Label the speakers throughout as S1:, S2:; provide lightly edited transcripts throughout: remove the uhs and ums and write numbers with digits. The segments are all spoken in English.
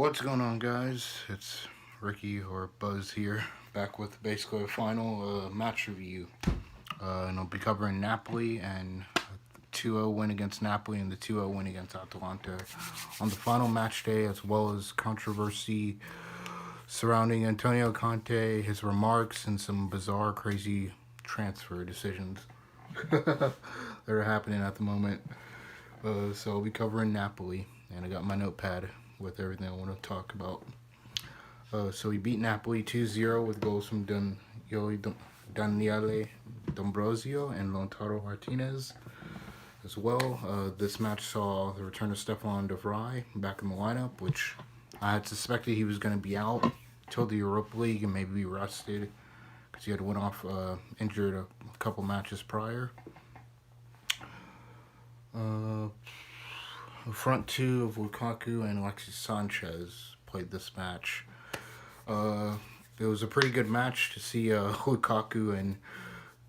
S1: What's going on, guys? It's Ricky or Buzz here, back with basically a final match review. And I'll be covering Napoli and 2-0 win against Napoli and the 2-0 win against Atalanta on the final match day, as well as controversy surrounding Antonio Conte, his remarks, and some bizarre, crazy transfer decisions that are happening at the moment. So I'll be covering Napoli, and I got my notepad with everything I want to talk about. So we beat Napoli 2-0 with goals from Daniele D'ambrosio and Lautaro Martinez as well. This match saw the return of Stefan de Vrij back in the lineup, which I had suspected he was going to be out till the Europa League and maybe be rested because he had went off injured a couple matches prior. The front two of Lukaku and Alexis Sanchez played this match. It was a pretty good match to see Lukaku and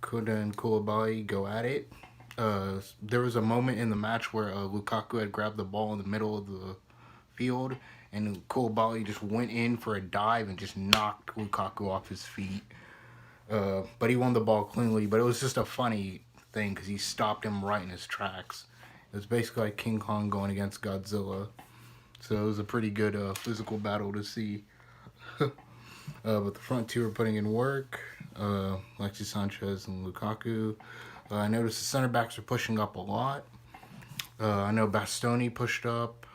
S1: Kuda and Koulibaly go at it. There was a moment in the match where Lukaku had grabbed the ball in the middle of the field, and Koulibaly just went in for a dive and just knocked Lukaku off his feet. But he won the ball cleanly, but it was just a funny thing because he stopped him right in his tracks. It was basically like King Kong going against Godzilla. So it was a pretty good physical battle to see. But the front two are putting in work. Alexis Sanchez and Lukaku. I noticed the center backs are pushing up a lot. I know Bastoni pushed up.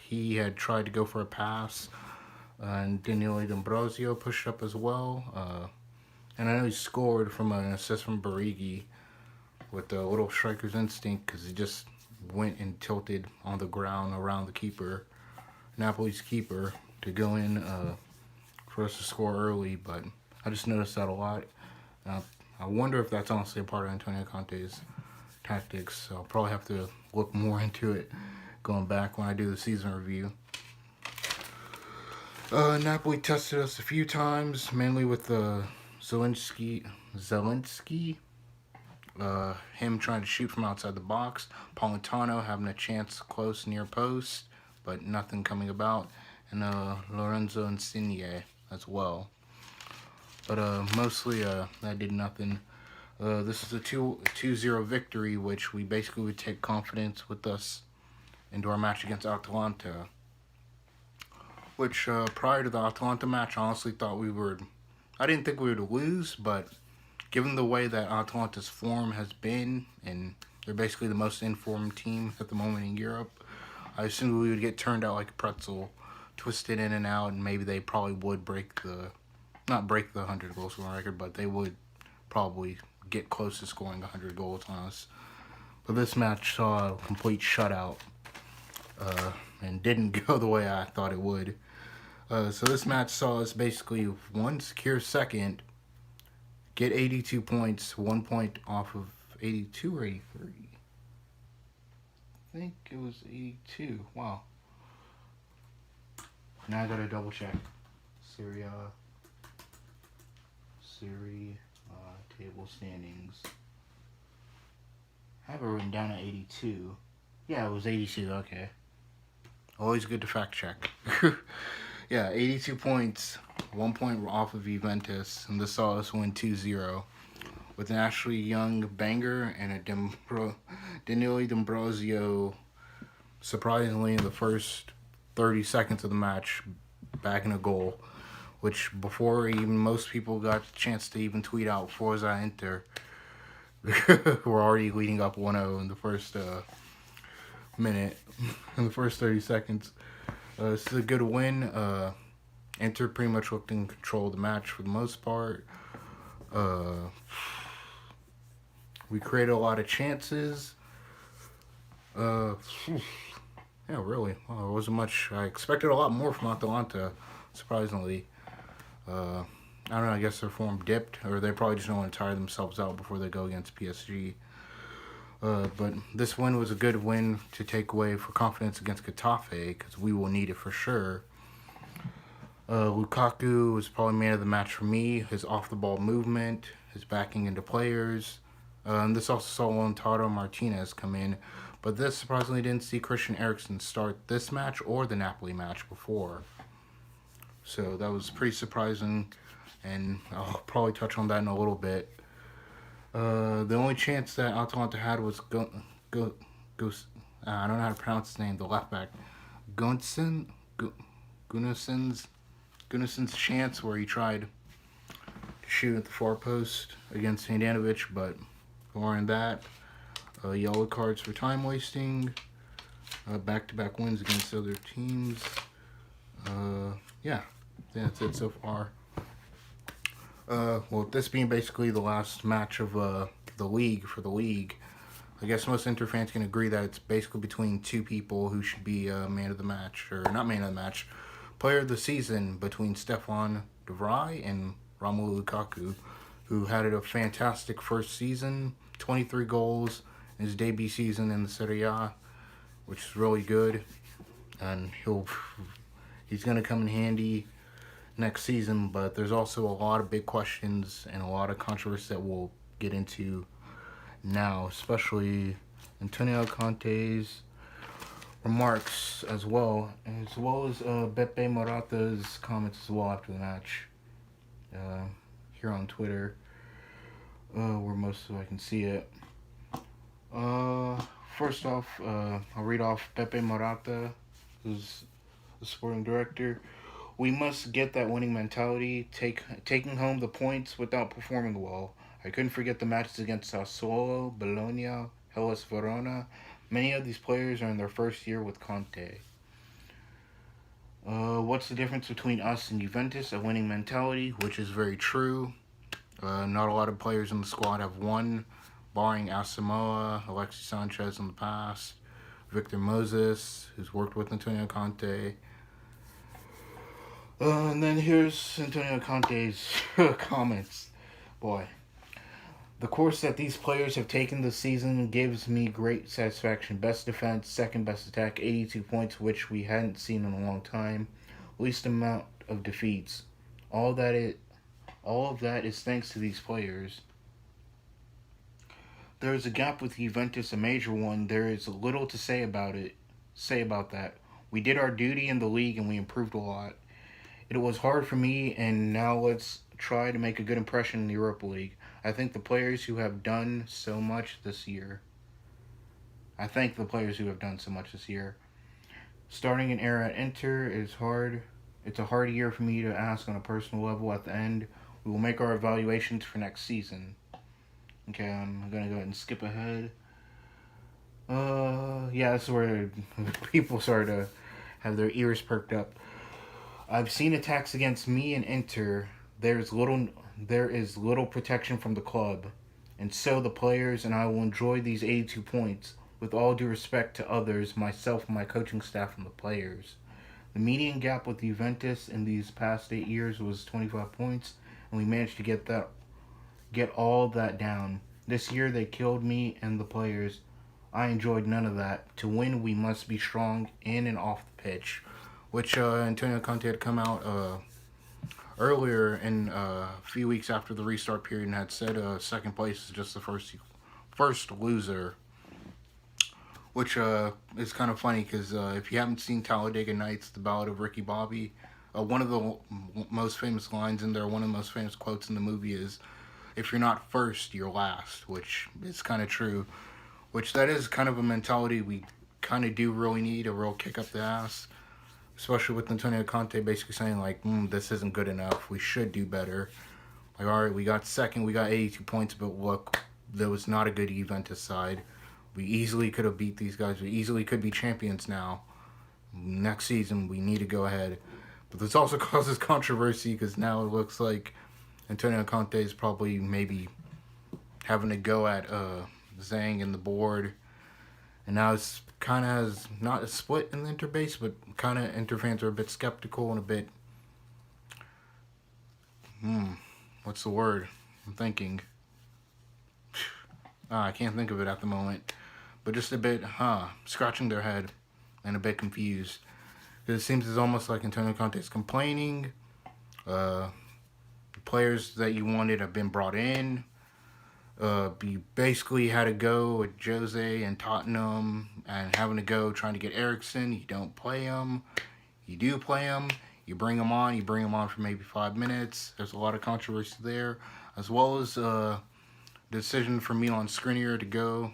S1: He had tried to go for a pass. And Daniele D'ambrosio pushed up as well. And I know he scored from an assist from Barigi with the little striker's instinct because he just went and tilted on the ground around the keeper, Napoli's keeper, to go in for us to score early. But I just noticed that a lot. I wonder if that's honestly a part of Antonio Conte's tactics. So I'll probably have to look more into it going back when I do the season review. Napoli tested us a few times, mainly with Zelensky. Him trying to shoot from outside the box. Politano having a chance close near post, but nothing coming about. And Lorenzo Insigne as well. But mostly that did nothing. This is a 2-0 victory, which we basically would take confidence with us into our match against Atalanta. Which prior to the Atalanta match, I honestly thought I didn't think we would lose, but given the way that Atalanta's form has been, and they're basically the most informed team at the moment in Europe, I assumed we would get turned out like a pretzel, twisted in and out, and maybe they probably would not break the 100 goal scoring record, but they would probably get close to scoring 100 goals on us. But this match saw a complete shutout, and didn't go the way I thought it would. So this match saw us basically one secure second, get 82 points, 1 point off of 82 or 83. I think it was 82. Wow. Now I gotta double check. Serie table standings. I have it written down at 82. Yeah, it was 82. Okay. Always good to fact check. Yeah, 82 points, 1 point off of Juventus, and this saw us win 2-0 with an Ashley Young banger and a Daniele D'ambrosio, surprisingly in the first 30 seconds of the match, bagging a goal, which before even most people got a chance to even tweet out Forza Inter, we're already leading up 1-0 in the first minute, in the first 30 seconds. This is a good win. Inter pretty much looked in control of the match for the most part. We created a lot of chances. Yeah, really. Well, it wasn't much. I expected a lot more from Atalanta, surprisingly. I don't know, I guess their form dipped, or they probably just don't want to tire themselves out before they go against PSG. But this win was a good win to take away for confidence against Getafe, because we will need it for sure. Lukaku was probably man of the match for me. His off-the-ball movement, his backing into players, And this also saw Lautaro Martinez come in. But this surprisingly didn't see Christian Eriksen start this match or the Napoli match before. So that was pretty surprising, and I'll probably touch on that in a little bit. The only chance that Atalanta had was go, I don't know how to pronounce his name, the left back. Gunson? Gunnarsson's chance where he tried to shoot at the far post against Handanovic, but more than that, yellow cards for time wasting, back-to-back wins against other teams. Yeah, that's it so far. Well, this being basically the last match of the league for the league, I guess most Inter fans can agree that it's basically between two people who should be man of the match, or not man of the match, player of the season, between Stefan de Vrij and Romelu Lukaku, who had a fantastic first season, 23 goals in his debut season in the Serie A, which is really good, and he's going to come in handy next season. But there's also a lot of big questions and a lot of controversy that we'll get into now, especially Antonio Conte's remarks as well as Beppe Morata's comments as well after the match here on Twitter, where most of I can see it. First off, I'll read off Beppe Morata, who's the sporting director. We must get that winning mentality, taking home the points without performing well. I couldn't forget the matches against Sassuolo, Bologna, Hellas Verona. Many of these players are in their first year with Conte. What's the difference between us and Juventus? A winning mentality, which is very true. Not a lot of players in the squad have won, barring Asamoah, Alexis Sanchez in the past, Victor Moses, who's worked with Antonio Conte. And then here's Antonio Conte's comments. Boy. The course that these players have taken this season gives me great satisfaction. Best defense, second best attack, 82 points, which we hadn't seen in a long time. Least amount of defeats. All of that is thanks to these players. There is a gap with Juventus, a major one. There is little to say about that. We did our duty in the league and we improved a lot. It was hard for me, and now let's try to make a good impression in the Europa League. I thank the players who have done so much this year. Starting an era at Inter is hard. It's a hard year for me to ask on a personal level. At the end, we will make our evaluations for next season. Okay, I'm going to go ahead and skip ahead. Yeah, this is where people start to have their ears perked up. I've seen attacks against me and Inter. There is little protection from the club, and so the players and I will enjoy these 82 points. With all due respect to others, myself, my coaching staff, and the players. The median gap with Juventus in these past 8 years was 25 points, and we managed to get all that down. This year they killed me and the players. I enjoyed none of that. To win, we must be strong in and off the pitch, which Antonio Conte had come out earlier in a few weeks after the restart period and had said second place is just the first loser, which is kind of funny because if you haven't seen Talladega Nights, The Ballad of Ricky Bobby, one of the most famous lines in there, one of the most famous quotes in the movie is, if you're not first, you're last, which is kind of true, which that is kind of a mentality we kind of do really need, a real kick up the ass, especially with Antonio Conte basically saying, like, this isn't good enough, we should do better. Like, all right, we got second, we got 82 points, but look, there was not a good Juventus side. We easily could have beat these guys. We easily could be champions now. Next season, we need to go ahead. But this also causes controversy because now it looks like Antonio Conte is probably maybe having to go at Zhang and the board. And now it's kind of has not a split in the Inter base, but kind of Inter fans are a bit skeptical and a bit, what's the word? I'm thinking. I can't think of it at the moment. But just a bit, scratching their head and a bit confused. Because it seems it's almost like Antonio Conte is complaining. The players that you wanted have been brought in. You basically had to go with Jose and Tottenham and having to go trying to get Ericsson. You don't play him. You do play him. You bring him on. You bring him on for maybe 5 minutes. There's a lot of controversy there, as well as decision for Milan Skriniar to go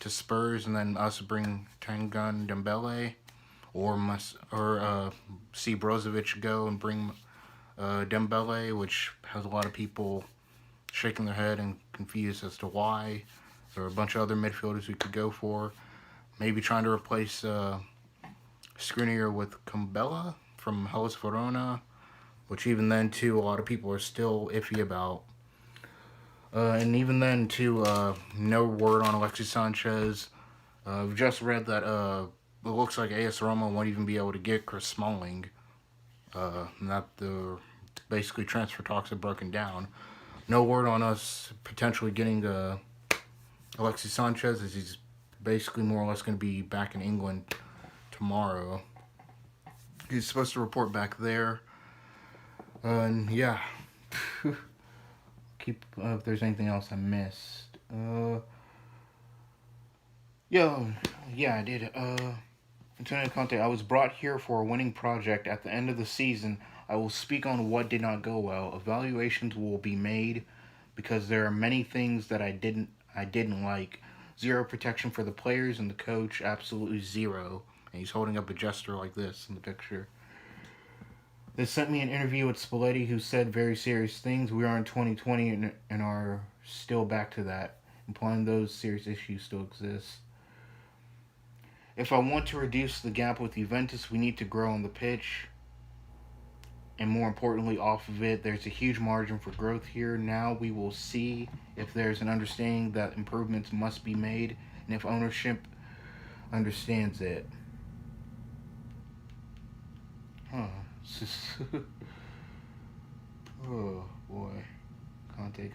S1: to Spurs and then us bring Tanguy Dembele, or see Brozovic go and bring Dembele, which has a lot of people shaking their head and confused as to why. There are a bunch of other midfielders we could go for. Maybe trying to replace Skriniar with Kumbella from Hellas Verona, which even then, too, a lot of people are still iffy about. And even then, too, no word on Alexis Sanchez. I've just read that it looks like AS Roma won't even be able to get Chris Smalling. That the basically transfer talks have broken down. No word on us potentially getting Alexis Sanchez, as he's basically more or less going to be back in England tomorrow. He's supposed to report back there. And yeah. If there's anything else I missed. Yeah, I did. Antonio Conte, I was brought here for a winning project. At the end of the season, I will speak on what did not go well. Evaluations will be made because there are many things that I didn't like. Zero protection for the players and the coach, absolutely zero. And he's holding up a gesture like this in the picture. They sent me an interview with Spalletti, who said very serious things. We are in 2020 and are still back to that, implying those serious issues still exist. If I want to reduce the gap with Juventus, we need to grow on the pitch. And more importantly, off of it, there's a huge margin for growth here. Now we will see if there's an understanding that improvements must be made and if ownership understands it. Oh boy. Conte.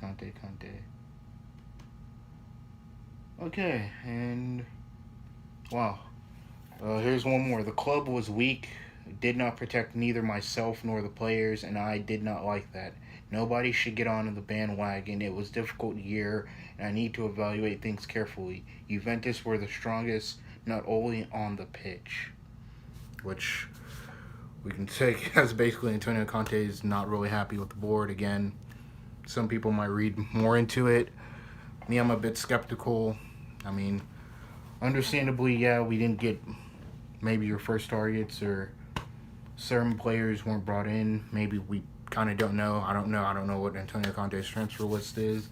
S1: Okay, and wow. Here's one more. The club was weak, did not protect neither myself nor the players, and I did not like that. Nobody should get on the bandwagon. It was a difficult year, and I need to evaluate things carefully. Juventus were the strongest, not only on the pitch. Which we can take as basically Antonio Conte is not really happy with the board again. Some people might read more into it. Me, I'm a bit skeptical. I mean, understandably, yeah, we didn't get maybe your first targets, or certain players weren't brought in. Maybe we kind of don't know. I don't know what Antonio Conte's transfer list is.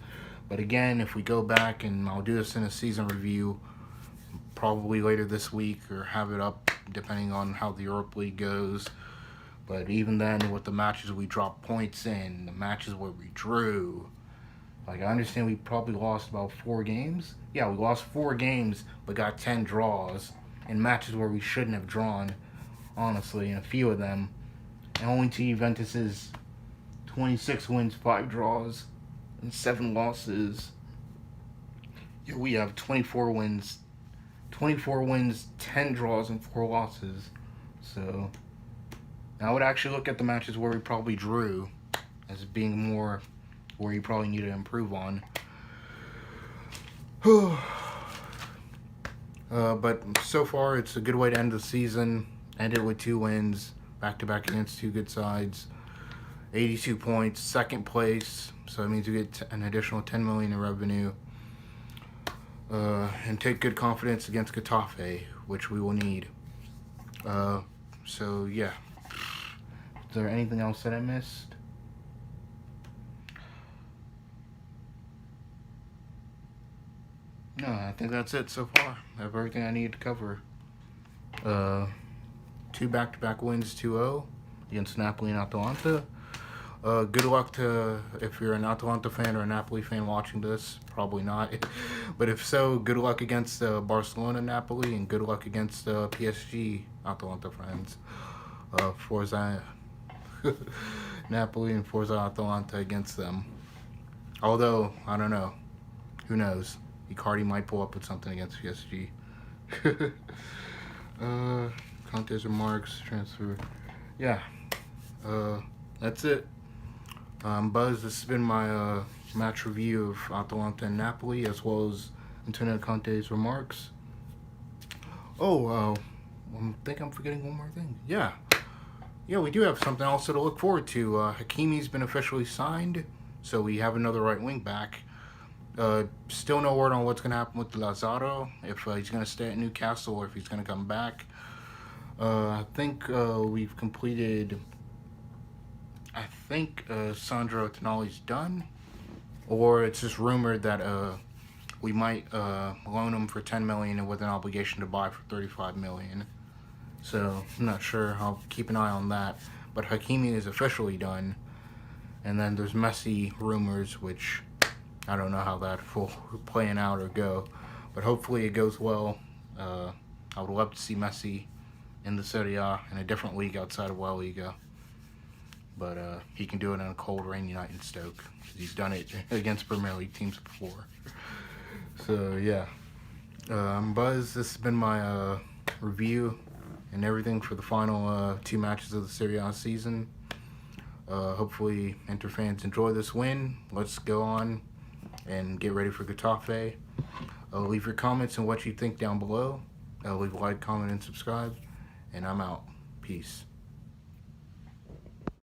S1: But again, if we go back, and I'll do this in a season review, probably later this week, or have it up depending on how the Europa League goes. But even then, with the matches we dropped points in, the matches where we drew, like, I understand we probably lost about 4 games. Yeah, we lost 4 games, but got 10 draws in matches where we shouldn't have drawn, honestly, in a few of them. And only to Juventus's 26 wins, 5 draws, and 7 losses. Yeah, we have 24 wins, 10 draws, and 4 losses. So I would actually look at the matches where we probably drew as being more where you probably need to improve on. But so far, it's a good way to end the season. End it with 2 wins, back-to-back against 2 good sides. 82 points, second place. So it means we get an additional $10 million in revenue. And take good confidence against Getafe, which we will need. So, yeah. Is there anything else that I missed? No, I think that's it so far. I have everything I need to cover. 2 back-to-back wins, 2-0 against Napoli and Atalanta. Good luck to, if you're an Atalanta fan or a Napoli fan watching this, probably not. But if so, good luck against Barcelona, Napoli, and good luck against PSG, Atalanta fans. Forza Napoli and Forza Atalanta against them. Although, I don't know. Who knows? Icardi might pull up with something against PSG. Conte's remarks, transfer. Yeah. That's it. Buzz, this has been my match review of Atalanta and Napoli, as well as Antonio Conte's remarks. Oh, I think I'm forgetting one more thing. Yeah, we do have something else to look forward to. Hakimi's been officially signed, so we have another right wing back. Still no word on what's going to happen with Lazaro, if he's going to stay at Newcastle or if he's going to come back. I think we've completed. I think Sandro Tonali's done, or it's just rumored that we might loan him for 10 million and with an obligation to buy for 35 million. So I'm not sure. I'll keep an eye on that. But Hakimi is officially done, and then there's Messi rumors, which I don't know how that will playing out or go, but hopefully it goes well. I would love to see Messi in the Serie A in a different league outside of La Liga. But he can do it on a cold, rainy night in Stoke. He's done it against Premier League teams before. So, yeah. Buzz, this has been my review and everything for the final 2 matches of the Serie A season. Hopefully, Inter fans enjoy this win. Let's go on and get ready for Getafe. Leave your comments and what you think down below. Leave a like, comment, and subscribe. And I'm out. Peace.